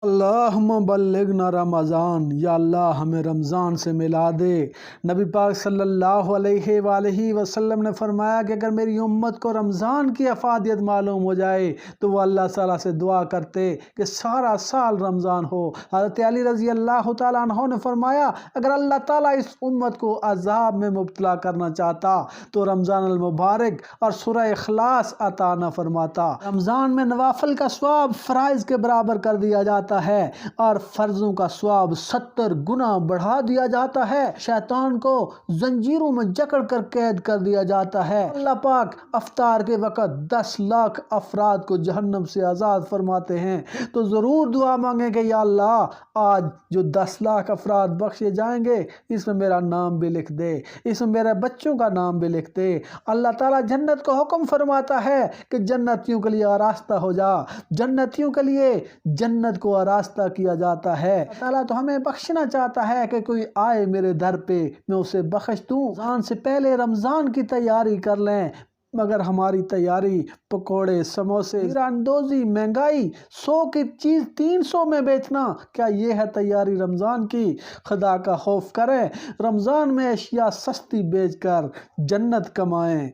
اللہم بلغنا رمضان، یا اللہ ہمیں رمضان سے ملا دے۔ نبی پاک صلی اللہ علیہ وآلہ وسلم نے فرمایا کہ اگر میری امت کو رمضان کی افادیت معلوم ہو جائے تو وہ اللہ تعالیٰ سے دعا کرتے کہ سارا سال رمضان ہو۔ حضرت علی رضی اللہ تعالیٰ عنہ نے فرمایا اگر اللہ تعالیٰ اس امت کو عذاب میں مبتلا کرنا چاہتا تو رمضان المبارک اور سورہ اخلاص عطا نہ فرماتا۔ رمضان میں نوافل کا ثواب فرائض کے برابر کر دیا جاتا ہے اور فرضوں کا ثواب 70 گنا بڑھا دیا جاتا ہے۔ شیطان کو زنجیروں میں جکڑ کر قید کر دیا جاتا ہے۔ اللہ پاک افطار کے وقت 10 لاکھ افراد کو جہنم سے آزاد فرماتے ہیں، تو ضرور دعا مانگیں کہ یا اللہ آج جو 10 لاکھ افراد بخشے جائیں گے اس میں میرا نام بھی لکھ دے، اس میں میرے بچوں کا نام بھی لکھ دے۔ اللہ تعالیٰ جنت کو حکم فرماتا ہے کہ جنتیوں کے لیے آراستہ ہو جا، جنتیوں کے لیے جنت کو آراستہ کیا جاتا ہے۔ اللہ تعالیٰ تو ہمیں بخشنا چاہتا ہے کہ کوئی آئے میرے در پہ میں اسے بخش دوں۔ رمضان سے پہلے رمضان کی تیاری کر لیں، مگر ہماری تیاری پکوڑے، سموسے، اندوزی، مہنگائی، 100 کی چیز 300 میں بیچنا، کیا یہ ہے تیاری رمضان کی؟ خدا کا خوف کریں، رمضان میں اشیاء سستی بیچ کر جنت کمائیں۔